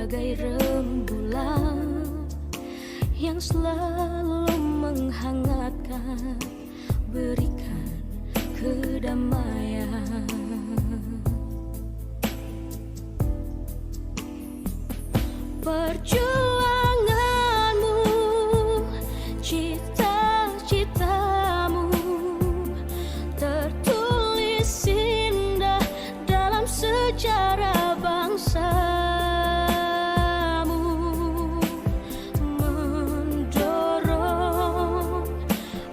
bagai rembulan yang selalu menghangatkan, berikan kedamaian. Perjuanganmu, cita-citamu tertulis indah dalam sejarah bangsamu, mendorong,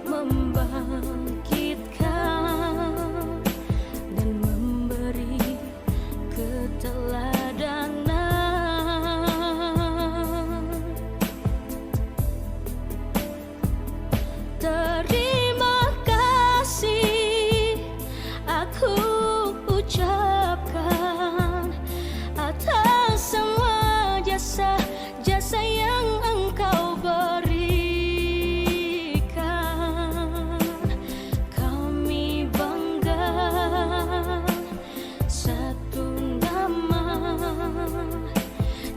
membangkitkan, dan memberi keteladanan. Terima kasih aku ucapkan atas semua jasa-jasa yang engkau berikan. Kami bangga satu nama,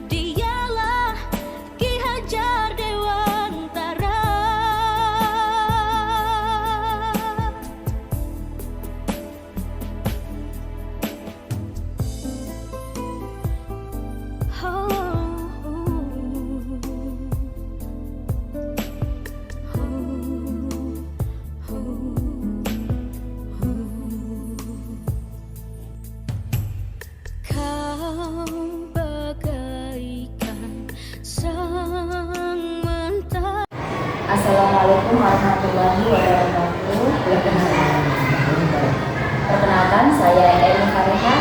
dialah Ki Hajar Dewantara. Kau bagaikan sang mentari. Assalamualaikum warahmatullahi wabarakatuh. Perkenalkan, saya Eni Fareha,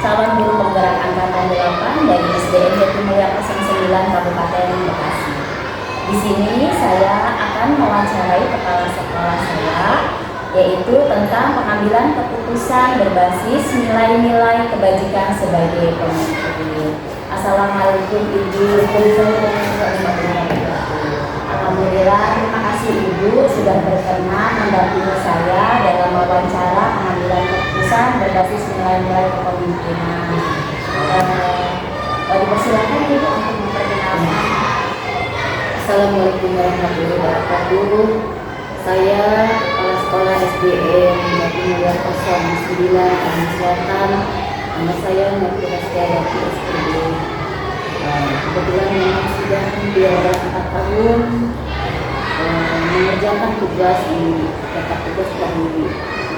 calon guru penggerak angkatan 8 dari SDN Jatimulya 09 Kabupaten Bekasi. Di sini saya akan mewawancarai kepala sekolah saya, yaitu tentang pengambilan keputusan berbasis nilai-nilai kebajikan sebagai pemimpin. Assalamualaikum Ibu. Alhamdulillah, terima kasih Ibu sudah berkenan mendampingi saya dalam wawancara pengambilan keputusan berbasis nilai-nilai kepemimpinan. Dipersilakan Ibu untuk memperkenalkan. Assalamualaikum warahmatullahi wabarakatuh. Saya kepala sekolah SDN Jatimulya 09 Tangerang Selatan. Nama saya Nurul Setiawati SPD. Kebetulan memang sudah di atas 4 tahun mengerjakan tugas di tempat tugas dari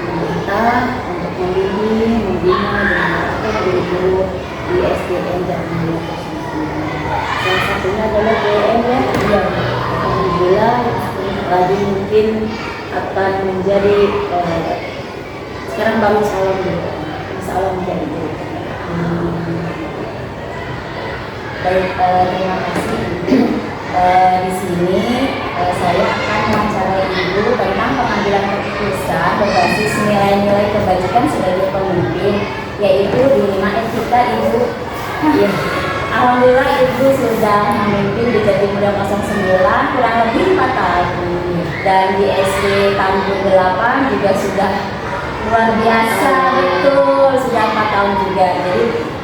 pemerintah untuk membimbing, membina, dan mengarahkan guru-guru di SDN Jatimulya 09. Salah satunya adalah BM ya. Alhamdulillah, lagi mungkin akan menjadi sekarang baru salam dulu, salam menjadi guru. Baik, terima kasih Ibu. Di sini saya akan mewawancarai Ibu tentang pengambilan keputusan berbasis nilai-nilai kebajikan sebagai pemimpin, yaitu di 5 etika Ibu. Ya. Alhamdulillah Ibu sudah memimpin di Jatimulya 09 kurang lebih 4 tahun, dan di SD Tambun 8 juga sudah luar biasa, betul, sudah 4 tahun juga. Jadi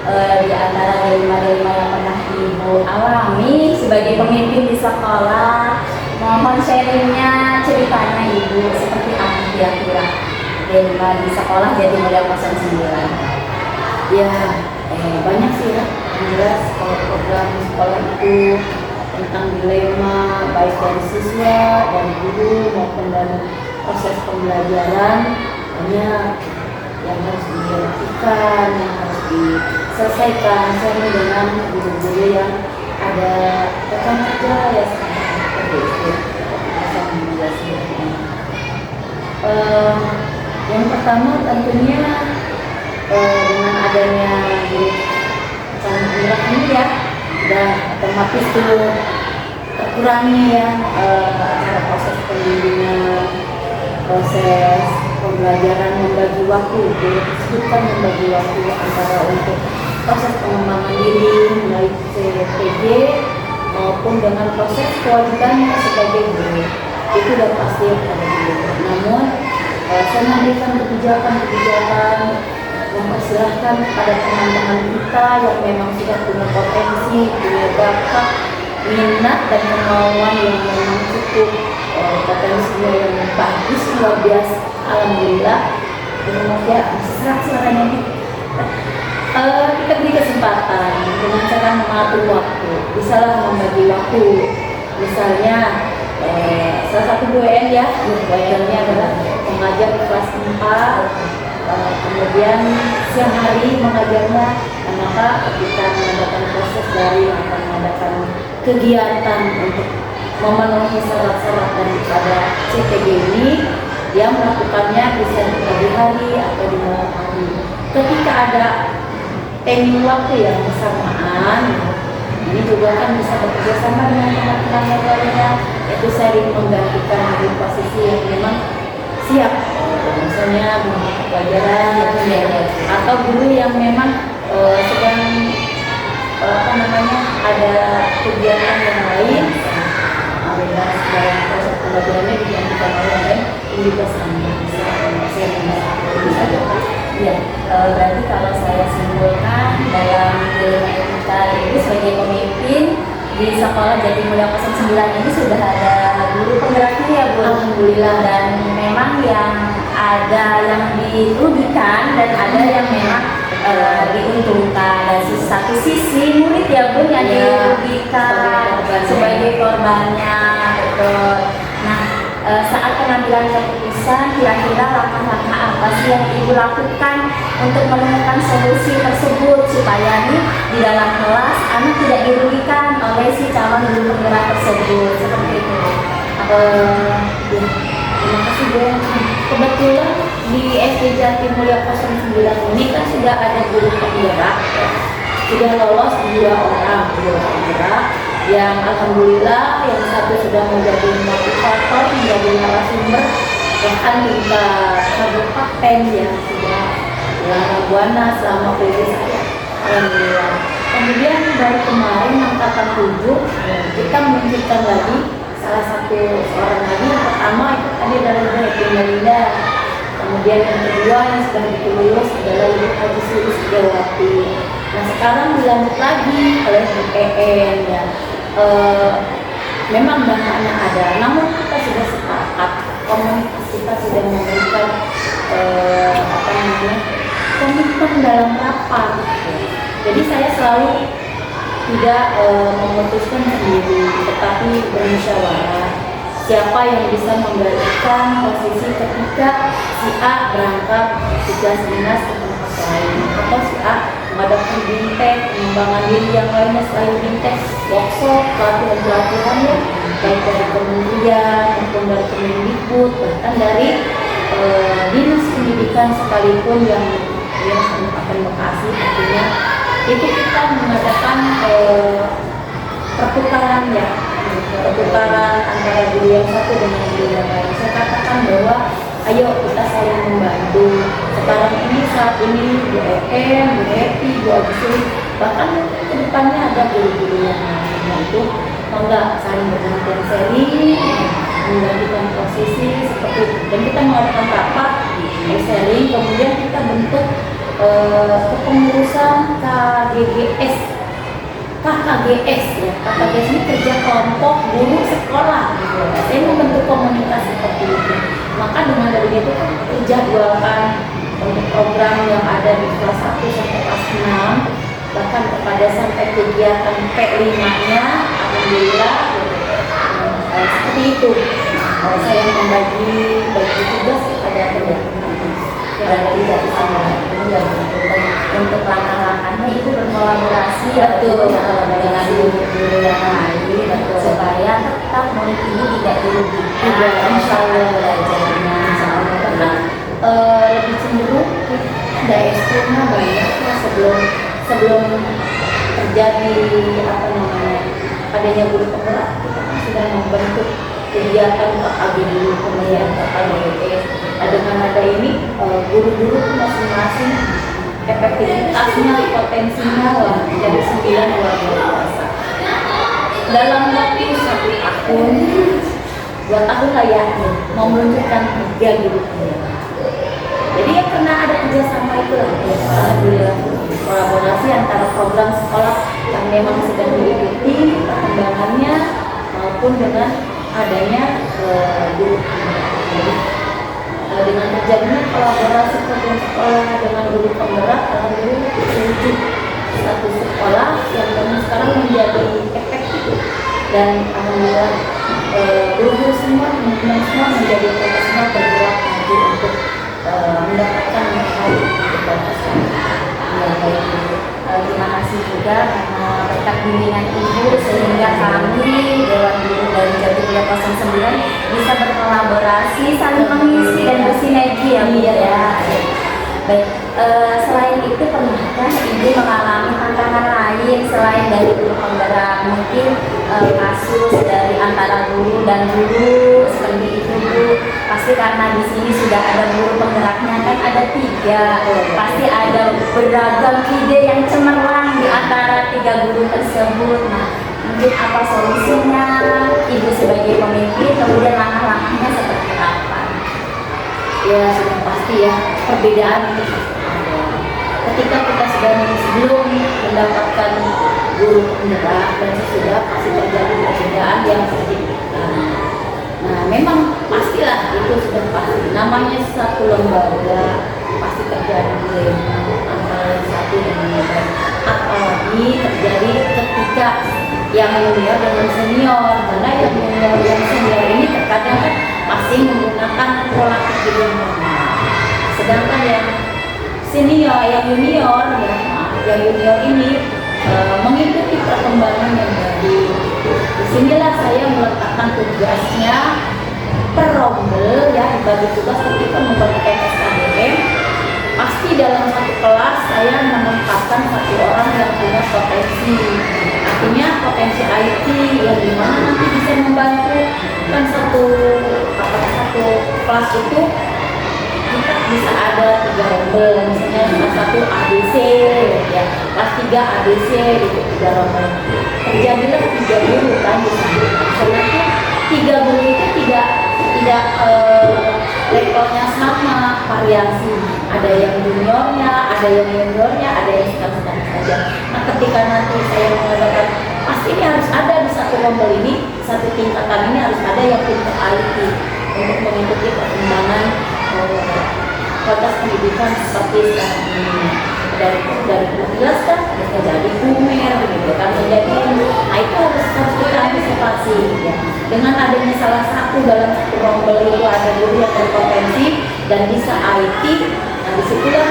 di antara dilema-dilema yang pernah Ibu alami sebagai pemimpin di sekolah, mohon sharingnya, ceritanya Ibu seperti apa kira-kira dilema di sekolah Jatimulya 09. Ya, banyak sih ya. Yang jelas kalau program sekolah itu tentang dilema baik dari siswa, dari guru maupun dari proses pembelajaran, banyak yang harus dilakukan, yang harus diselesaikan sharing dengan guru-guru yang ada rekan kerja ya seperti itu. Yang pertama tentunya dengan adanya guru penggerak ini ya, dan otomatis tuh terkurangi ya acara proses pembimbingan, proses pembelajaran, membagi waktu. Guru tersebut kan membagi waktu antara untuk proses pengembangan diri melalui CPG maupun dengan proses kewajibannya sebagai guru. Itu udah pasti pada guru. Namun saya memberikan kebijakan mempersilahkan kepada teman-teman kita yang memang sudah punya potensi, punya bakat, minat dan kemauan yang memang cukup potensinya yang bagus luar biasa. Alhamdulillah. Ya, serak suaranya nih. Kita beri kesempatan dengan cara mengatur waktu, bisalah membagi waktu. Misalnya salah satu WN ya, WN-nya adalah mengajar di kelas 4, kemudian siang hari mengajarnya, dan maka kita mengadakan proses dari akan mengadakan kegiatan untuk memenuhi syarat-syarat daripada CTG ini. Dia melakukannya bisa di pagi hari atau di malam hari. Ketika ada timing waktu yang bersamaan, ini juga kan bisa bekerja sama dengan teman-teman yang lainnya, yaitu sering menggantikan di posisi yang memang siap, misalnya guru pelajaran atau guru yang memang sedang ada kegiatan yang lain, bebas dalam proses pembelajarannya digantikan oleh ini bersama. Bisa Ya, berarti kalau saya simpulkan dalam Dilema Etika ini sebagai pemimpin di sekolah Jatimulya 09 ini sudah ada guru penggeraknya ya Bu. Alhamdulillah. Dan memang yang ada yang dirugikan dan ada yang memang diuntungkan. Dan satu sisi murid ya Bu yang dirugikan sebagai korbannya, betul. Nah, saat pengambilan keputusan, kira-kira langkah-langkah apa sih yang Ibu lakukan untuk menemukan solusi tersebut supaya nih di dalam kelas anak tidak dirugikan oleh si calon guru penggerak tersebut, seperti itu? Terima kasih Bu. Kebetulan di SD Jatimulya 09 ini kan sudah ada guru penggerak, sudah lolos 2 orang guru penggerak, yang alhamdulillah yang satu sudah menjadi motivator, menjadi narasumber, bahkan juga kabupaten yang sudah Buana selama periode saya. Alhamdulillah. Kemudian dari kemarin angkatan 7 kita meluncurkan lagi salah satu orang lagi. Yang pertama itu tadi adalah Ibu Melinda. Kemudian yang kedua yang sudah lulus adalah Ibu Haji Suri Sugawati. Nah sekarang dilanjut lagi oleh BPN ya. Memang dananya ada, namun kita sudah sepakat, komunitas kita sudah memberikan komitmen dalam rapat. Jadi saya selalu tidak memutuskan sendiri, tetapi bermusyawarah. Siapa yang bisa menggantikan posisi ketika si A berangkat tugas dinas ke tempat lain, atau si A mengadakan bintek, pengembangan diri yang lainnya selain bintek, workshop, pelatihan ya, baik dari kementerian maupun dari Kemendikbud, bahkan dari dinas pendidikan sekalipun yang akan Bekasi tentunya, itu kita mengadakan pertukaran ya, pertukaran antara guru yang satu dengan guru yang lain. Saya katakan bahwa ayo kita saling membantu. Sekarang ini saat ini Bu EM, Bu Epi, Bu Agustin, bahkan ke depannya ada guru-guru yang lain itu enggak saling bergantian seri, menggantikan posisi seperti itu. Dan kita mengadakan rapat sharing, kemudian kita bentuk kepengurusan KGGS ya. KGGS ini kerja kelompok guru sekolah gitu. Saya membentuk komunitas seperti itu. Maka dengan dari itu dijadwalkan untuk program yang ada di kelas 1 sampai kelas 6, bahkan kepada sampai kegiatan P5-nya, alhamdulillah seperti itu. Saya membagi tugas kepada teman-teman. Dan tidak sama ini untuk langkah-langkahnya itu berkolaborasi dengan guru-guru yang lain supaya tetap murid ini tidak dirugikan masalah belajarnya. Karena lebih cenderung ada ekstremnya banyak ya sebelum terjadi adanya guru penggerak, kita kan sudah membentuk kegiatan KKG dulu, kemudian KKGS. Dengan ada ini guru-guru masing-masing efektivitasnya, potensinya menjadi 9 luar biasa. Dalam waktu 1 tahun, 2 tahun lah ya, mau meluncurkan 3 guru penggerak. Jadi ya karena ada kerjasama itulah, alhamdulillah kolaborasi antara program sekolah yang memang sedang diikuti maupun dengan adanya guru. Jadi, dengan terjadinya kolaborasi program sekolah dengan guru penggerak, alhamdulillah wujud satu sekolah yang memang sekarang menjadi efektif, dan alhamdulillah guru-guru semua, teman-teman semua menjadi profesional bergerak maju untuk mendapatkan hal Ya, baik Ibu. Terima kasih juga karena berkat bimbingan Ibu sehingga kami Dewan Guru dari Jati Mulia 09 bisa berkolaborasi, saling mengisi dan bersinergi ya Bu ya. Baik, selain itu pernahkah Ibu mengalami tantangan lain selain dari guru penggerak? Mungkin kasus dari antara guru dan guru seperti itu Bu. Pasti karena di sini sudah ada guru penggeraknya kan ada 3, pasti ada beragam ide yang cemerlang di antara 3 guru tersebut. Nah, mungkin apa solusinya Ibu sebagai pemimpin, kemudian langkah-langkahnya seperti apa? Ya sudah pasti ya, perbedaan itu ada. Ketika kita sebelum mendapatkan guru penggerak dan sesudah pasti terjadi perbedaan yang signifikan. Nah memang pastilah itu sudah pasti. Namanya satu lembaga pasti terjadi dilema antara yang satu dengan yang lain. Apalagi terjadi ketika yang junior dengan senior, karena yang junior yang senior ini terkadang kan masih menggunakan pola pikir yang lama. Sedangkan yang senior, yang junior ini mengikuti perkembangan yang baru. Disinilah saya meletakkan tugasnya per rombel ya, dibagi tugas ketika membagikan SKBM. Pasti dalam satu kelas saya menempatkan satu orang yang punya potensi. Artinya potensi IT yang dimana nanti bisa membantu kan satu kelas itu kita bisa ada 3 rombel, misalnya kelas 1 ABC ya, kelas 3 ABC gitu, 3 rombel. Terjadilah 3 guru kan di satu. Sebenarnya 3 guru itu tidak levelnya sama, variasi. Ada yang juniornya, ada yang juniornya, ada yang sedang-sedang saja. Nah ketika nanti saya mengadakan, pasti ini harus ada di satu rombel ini, satu tingkatan ini harus ada yang pintar IT untuk mengikuti perkembangan kualitas pendidikan seperti sekarang ini. Dari jelas kan bisa jadi kumer gitu kan, menjadi nah itu harus kita antisipasi ya. Dengan adanya salah satu dalam satu rombel itu ada guru yang berpotensi dan bisa IT, nah disitulah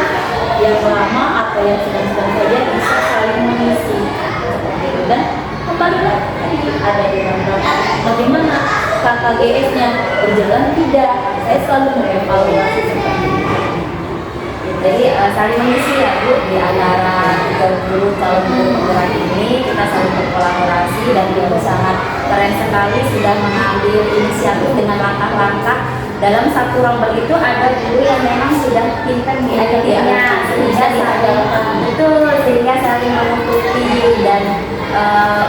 yang lama atau yang sedang-sedang saja bisa saling mengisi seperti itu. Dan kembali lagi ada di bagaimana KKGS-nya berjalan tidak, saya selalu mengevaluasi seperti itu. Jadi saling mengisi ya Bu, di antara 30 calon guru penggerak ini kita saling berkolaborasi, dan Ibu sangat keren sekali sudah mengambil inisiatif dengan langkah-langkah. Dalam satu rombel itu ada guru yang memang sudah pintar di IT-nya sehingga saling menutupi, dan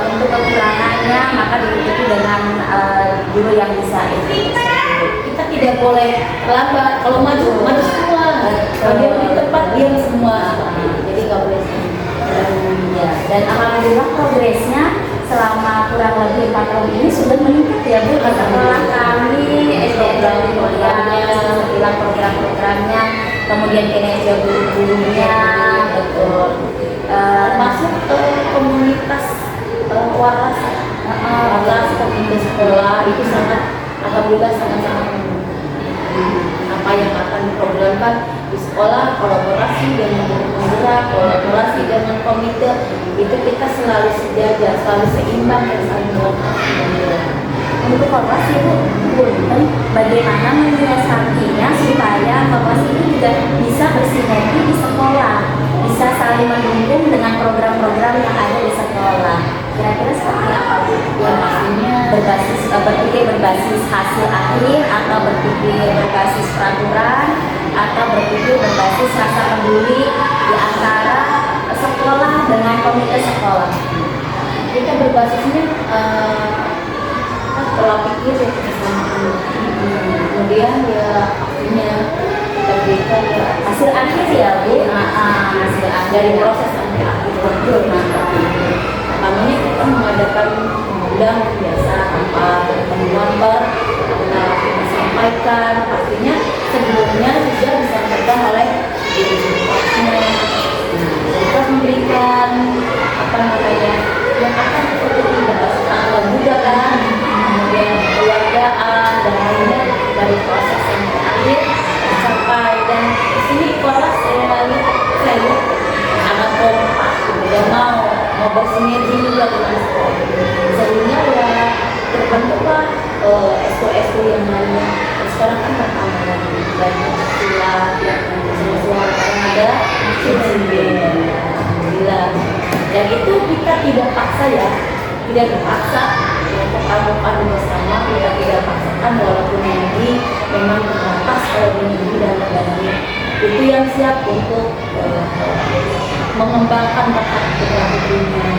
untuk kekurangannya maka ditutupi dengan guru yang bisa itu. Kita tidak boleh terlambat, kalau maju semua, kalau dia di tempat diam semua, jadi nggak boleh. Dan alhamdulillah progresnya selama kurang lebih 4 tahun ini sudah meningkat ya Bu. Setelah kami SDM bilang program-programnya, kemudian kinerja guru-gurunya, betul. Masuk ke komunitas waras komite sekolah itu sangat, alhamdulillah sangat apa yang akan diprogramkan di sekolah, kolaborasi dengan guru penggerak, kolaborasi dengan komite, itu kita selalu sejajar, selalu seimbang dan saling melengkapi. Untuk kolaborasi Bu, bagaimana menyiasatinya supaya kolaborasi ini juga bisa bersinergi di sekolah, bisa saling mendukung dengan program-program yang ada di sekolah. Kira-kira seperti apa Bu? Ya pastinya berpikir berbasis hasil akhir, atau berpikir berbasis peraturan, atau berpikir berbasis rasa peduli di antara sekolah dengan komite sekolah. kita berbasisnya pola pikir ya kebersamaan. Kemudian ya akhirnya kita berikan ya Hasil akhir ya Bu, hasil akhir dari proses sampai akhir betul. Pertamanya kita mengadakan undang biasa tanpa teman-teman kita sampaikan, pastinya sebelumnya juga disampaikan oleh ibu supportnya. Kita memberikan apa namanya yang akan seperti berkasih juga kan, kemudian keluargaan dan lainnya dari proses yang terakhir tercapai. Dan di sini kelas saya anak kompak dan mau bersinergi juga dengan sekolah, sehingga ya terbentuklah SO yang lainnya. Sekarang kan pertama lagi banyak silat yang suara ada alhamdulillah. Dan itu kita tidak paksa ya, tidak dipaksa untuk adu bersama, kita tidak paksakan walaupun ini memang terbatas kalau ini dan lain-lain. Itu yang siap untuk mengembangkan bakat putra-putrinya,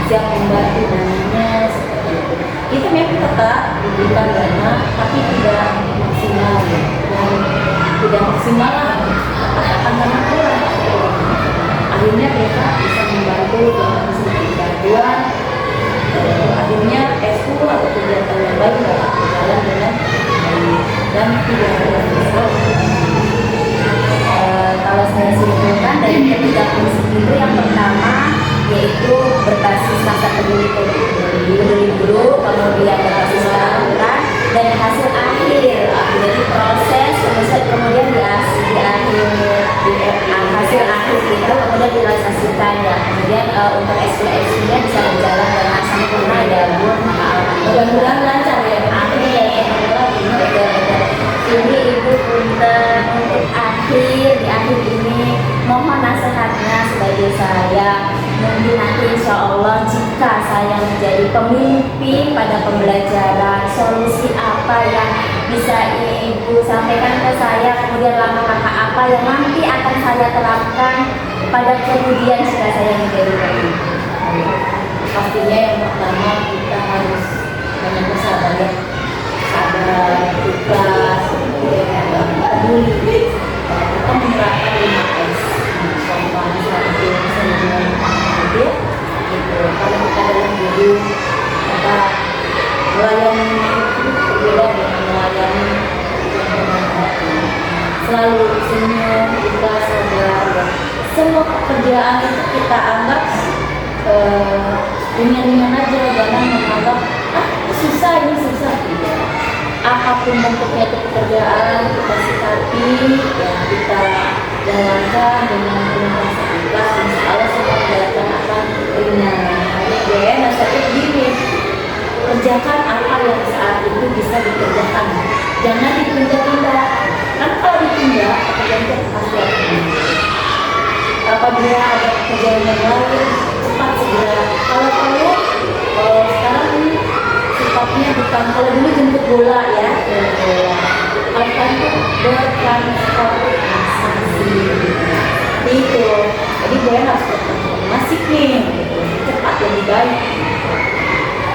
siap membantu dananya seperti itu. Itu memang tetap diberikan dana, tapi tidak maksimal dan tidak maksimal lah, katakan karena kurang. Akhirnya mereka bisa membantu dengan sedikit bantuan. Akhirnya SU atau kegiatan yang baik dapat berjalan dengan baik dan tidak ada masalah. Kalau saya simpulkan dari ketiga prinsip itu, yang pertama yaitu berbasis rasa peduli dulu, kemudian berbasis aturan dan hasil akhir. Jadi proses kemudian di hasil akhir itu kemudian direalisasikan ya. Kemudian untuk SU-nya bisa berjalan dengan sempurna ya Bu. Mudah-mudahan lancar ya. Amin. Ini Ibu punten untuk di akhir ini mohon nasihatnya sebagai saya. Mungkin nanti insya Allah jika saya menjadi pemimpin pada pembelajaran, solusi apa yang bisa Ibu sampaikan ke saya, kemudian langkah-langkah apa yang nanti akan saya terapkan pada kemudian jika saya menjadi pemimpin. Pastinya yang pertama kita harus banyak bersabar ya, sabar, ikhlas, peduli. Kita menerapkan 5S, sopan, santun, senyum, hadir. Gitu. Kalau kita dalam guru, kita melayani itu berbeda dengan melayani dengan hati. Selalu senyum, ikhlas, sabar. Semua pekerjaan itu kita anggap ringan-ringan aja, jangan menganggap susah, ini susah. Apapun bentuknya itu pekerjaan kita sikapi, ya kita jalankan dengan penuh rasa ikhlas. Insya Allah semua kegiatan akan ringan. Ya, nasihatnya begini, kerjakan apa yang saat itu bisa dikerjakan, jangan ditunda-tunda. Kan kalau ditunda, pekerjaan itu pasti akan menunda. Apabila ada pekerjaan yang lain, cepat segera. Kalau sekarang ini sifatnya bukan, kalau dulu jemput bola ya, kalau sekarang itu bertransformasi itu. Jadi gue harus bertransformasi nih, cepat lebih baik.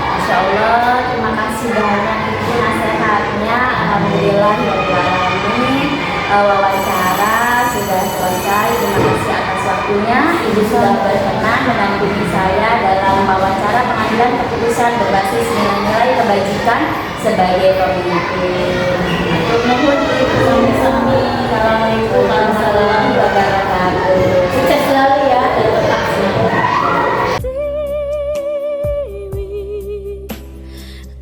Masya Allah, terima kasih banyak Ibu nasihatnya. Alhamdulillah wawancara sudah selesai. Terima kasih atas waktunya. Ibu sudah berkenan mendampingi saya dalam wawancara pengambilan keputusan berbasis nilai-nilai kebajikan sebagai pemimpin. Nuhun Ibu. Assalamualaikum warahmatullahi wabarakatuh. Sukses selalu ya, dan tetap semangat.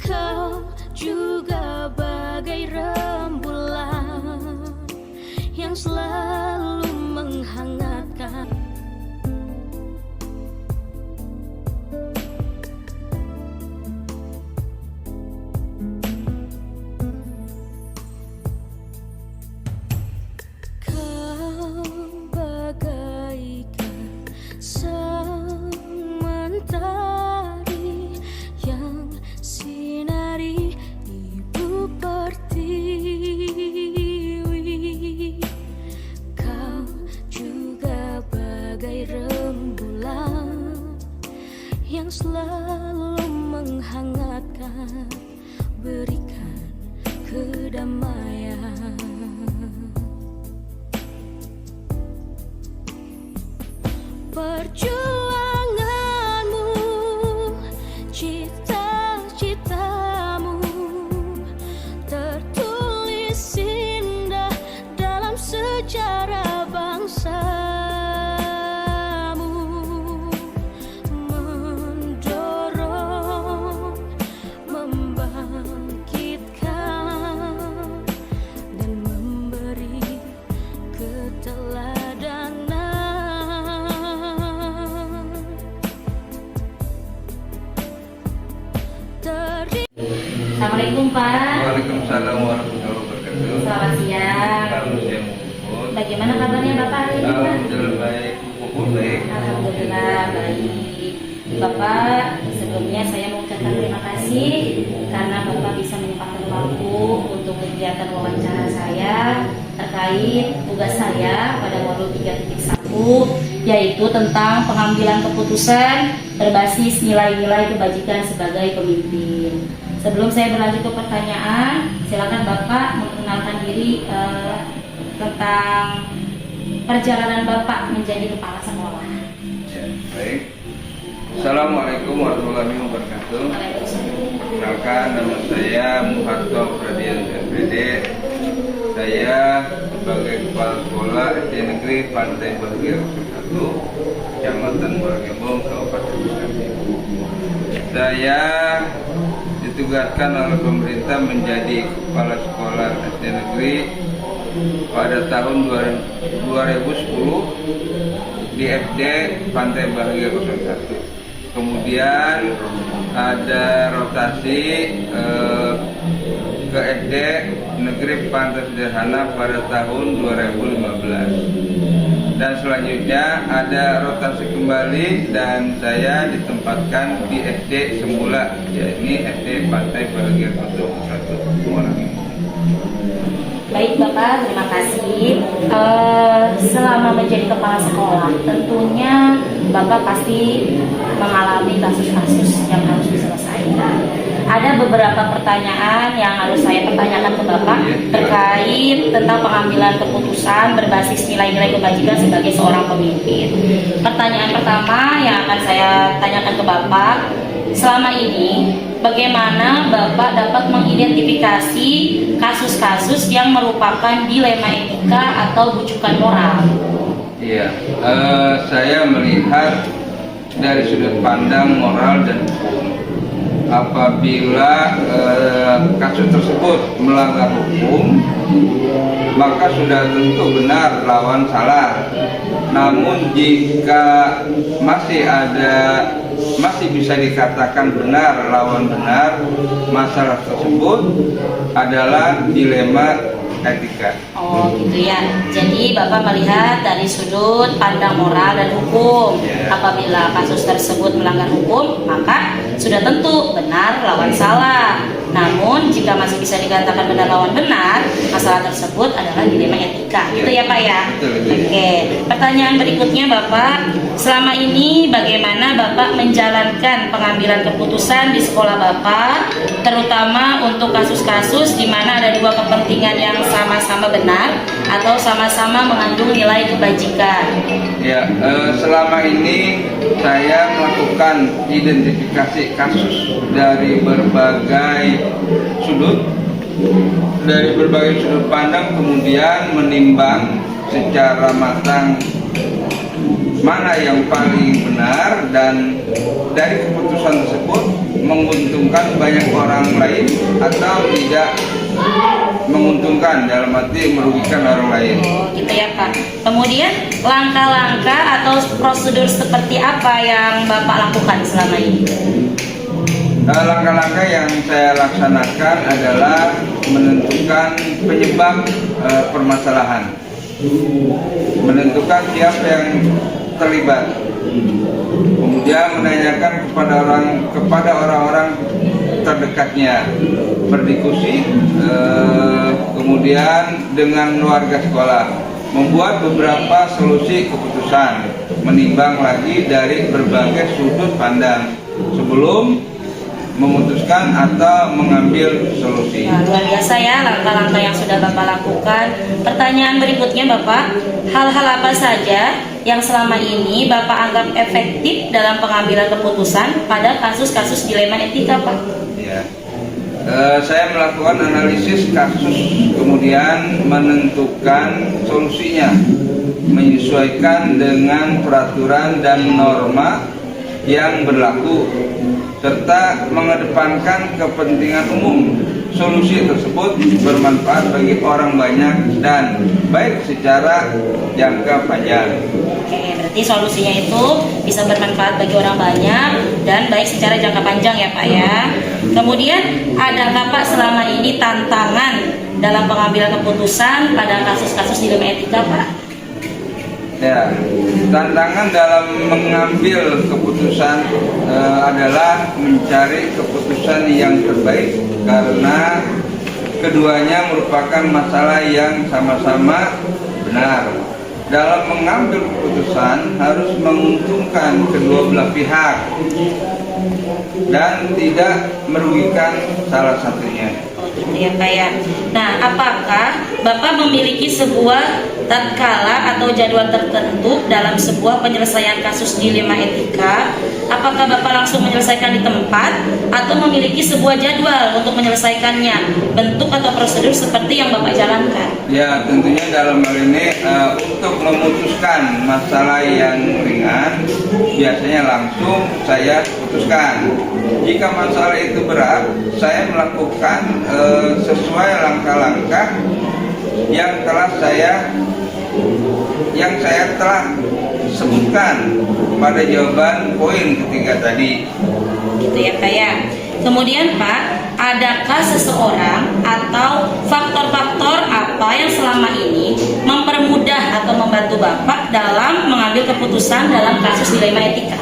Kau juga bagai rembulan yang selalu menghangatkan. Kau bagaikan sang mentari yang sinari ibu pertiwi. Kau juga bagai rembulan yang selalu menghangatkan, berikan kedamaian. Perjuanganmu, cita-citamu Assalamualaikum Pak. Waalaikumsalam warahmatullahi wabarakatuh. Selamat siang. Selamat siang, Puput. Bagaimana kabarnya Bapak hari ini Pak? Alhamdulillah baik, Puput baik. Alhamdulillah baik. Bapak, sebelumnya saya mengucapkan terima kasih karena Bapak bisa menyempatkan waktu untuk kegiatan wawancara saya terkait tugas saya pada modul 3.1, yaitu tentang pengambilan keputusan berbasis nilai-nilai kebajikan sebagai pemimpin. Sebelum saya berlanjut ke pertanyaan, silakan Bapak memperkenalkan diri tentang perjalanan Bapak menjadi kepala sekolah. Ya, baik. Assalamualaikum warahmatullahi wabarakatuh. Perkenalkan, nama saya Muharto Pradian MPD. Saya sebagai kepala sekolah SD Negeri Pantai Bahgia 1, Kecamatan Muaragembong, Kabupaten Bekasi. Saya ditugaskan oleh pemerintah menjadi kepala sekolah SD Negeri pada tahun 2010 di SD Pantai Bahgia 01. Kemudian ada rotasi ke SD Negeri Pantai Sederhana pada tahun 2015. Dan selanjutnya ada rotasi kembali dan saya ditempatkan di SD semula, yakni SD Pantai Bahgia 01 Muaragembong. Baik Bapak, terima kasih. Selama menjadi kepala sekolah, tentunya Bapak pasti mengalami kasus-kasus yang harus diselesaikan. Ada beberapa pertanyaan yang harus saya pertanyakan ke Bapak terkait tentang pengambilan keputusan berbasis nilai-nilai kebajikan sebagai seorang pemimpin. Pertanyaan pertama yang akan saya tanyakan ke Bapak, selama ini bagaimana Bapak dapat mengidentifikasi kasus-kasus yang merupakan dilema etika atau bujukan moral? Iya, saya melihat dari sudut pandang moral dan hukum. Apabila kasus tersebut melanggar hukum, maka sudah tentu benar lawan salah. Namun jika masih bisa dikatakan benar lawan benar, masalah tersebut adalah dilema etika. Oh gitu ya. Jadi Bapak melihat dari sudut pandang moral dan hukum. Apabila kasus tersebut melanggar hukum, maka sudah tentu benar lawan salah. Namun jika masih bisa dikatakan benar lawan benar, masalah tersebut adalah dilema etika. Gitu ya Pak ya? Oke. Pertanyaan berikutnya Bapak, selama ini bagaimana Bapak menjalankan pengambilan keputusan di sekolah Bapak, terutama untuk kasus-kasus di mana ada dua kepentingan yang sama-sama benar atau sama-sama mengandung nilai kebajikan? Ya, selama ini saya melakukan identifikasi kasus dari berbagai sudut pandang, kemudian menimbang secara matang mana yang paling benar, dan dari keputusan tersebut menguntungkan banyak orang lain atau tidak menguntungkan, dalam arti merugikan orang lain. Oh gitu ya Pak. Kemudian langkah-langkah atau prosedur seperti apa yang Bapak lakukan selama ini? Langkah-langkah yang saya laksanakan adalah menentukan penyebab permasalahan, menentukan siapa yang terlibat, kemudian menanyakan kepada orang-orang terdekatnya, berdiskusi, kemudian dengan warga sekolah, membuat beberapa solusi keputusan, menimbang lagi dari berbagai sudut pandang sebelum memutuskan atau mengambil solusi. Nah, luar biasa ya langkah-langkah yang sudah Bapak lakukan. Pertanyaan berikutnya Bapak, hal-hal apa saja yang selama ini Bapak anggap efektif dalam pengambilan keputusan pada kasus-kasus dilema etika Pak? Ya. Saya melakukan analisis kasus, kemudian menentukan solusinya, menyesuaikan dengan peraturan dan norma yang berlaku, serta mengedepankan kepentingan umum solusi tersebut bermanfaat bagi orang banyak dan baik secara jangka panjang. Oke, berarti solusinya itu bisa bermanfaat bagi orang banyak dan baik secara jangka panjang ya Pak ya. Kemudian adakah Pak selama ini tantangan dalam pengambilan keputusan pada kasus-kasus dilema etika Pak? Ya, tantangan dalam mengambil keputusan adalah mencari keputusan yang terbaik karena keduanya merupakan masalah yang sama-sama benar. Dalam mengambil keputusan harus menguntungkan kedua belah pihak dan tidak merugikan salah satunya. Gitu ya Pak ya. Nah, apakah Bapak memiliki sebuah tatkala atau jadwal tertentu dalam sebuah penyelesaian kasus dilema etika? Apakah Bapak langsung menyelesaikan di tempat atau memiliki sebuah jadwal untuk menyelesaikannya, bentuk atau prosedur seperti yang Bapak jalankan? Ya, tentunya dalam hal ini untuk memutuskan masalah yang ringan biasanya langsung saya putuskan. Jika masalah itu berat, saya melakukan sesuai langkah-langkah yang saya telah sebutkan pada jawaban poin ketiga tadi. Gitu ya Pak ya. Kemudian Pak, adakah seseorang atau faktor-faktor apa yang selama ini mempermudah atau membantu Bapak dalam mengambil keputusan dalam kasus dilema etika?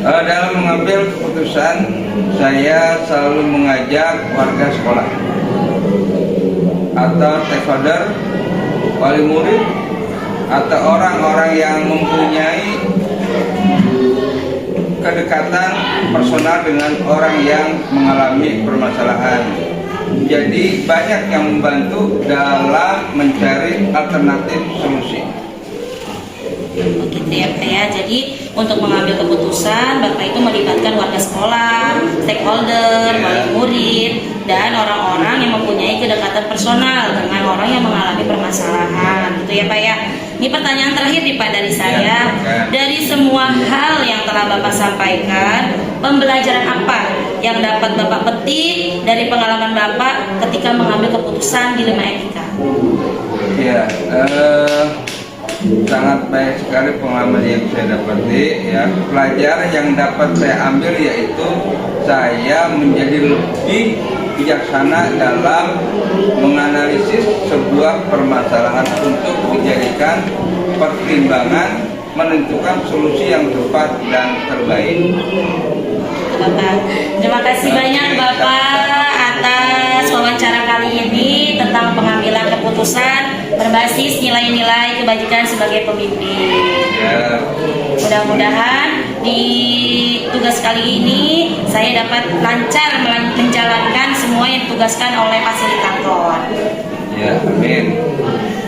Dalam mengambil keputusan, saya selalu mengajak warga sekolah atau stakeholder, wali murid, atau orang-orang yang mempunyai kedekatan personal dengan orang yang mengalami permasalahan. Jadi banyak yang membantu dalam mencari alternatif solusi. Begitu ya Pak ya. Jadi untuk mengambil keputusan Bapak itu melibatkan warga sekolah, stakeholder, wali murid, dan orang-orang yang mempunyai kedekatan personal dengan orang yang mengalami permasalahan. Gitu ya Pak ya. Ini pertanyaan terakhir nih Pak dari saya. Dari semua hal yang telah Bapak sampaikan, pembelajaran apa yang dapat Bapak petik dari pengalaman Bapak ketika mengambil keputusan dilema etika? Ya, sangat baik sekali pengalaman yang saya dapati. Ya, pelajaran yang dapat saya ambil yaitu saya menjadi lebih bijaksana dalam menganalisis sebuah permasalahan untuk dijadikan pertimbangan menentukan solusi yang tepat dan terbaik. Bapak, terima kasih banyak Bapak atas wawancara kali ini tentang pengambilan keputusan berbasis nilai-nilai kebajikan sebagai pemimpin. Ya. Mudah-mudahan di tugas kali ini saya dapat lancar menjalankan semua yang ditugaskan oleh fasilitator. Ya, amin.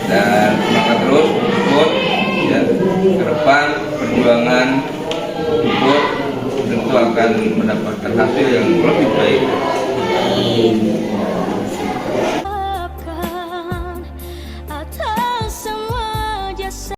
Dan semangat terus, Bud. Ya, ke depan perjuangan Bud tentu akan mendapatkan hasil yang lebih baik.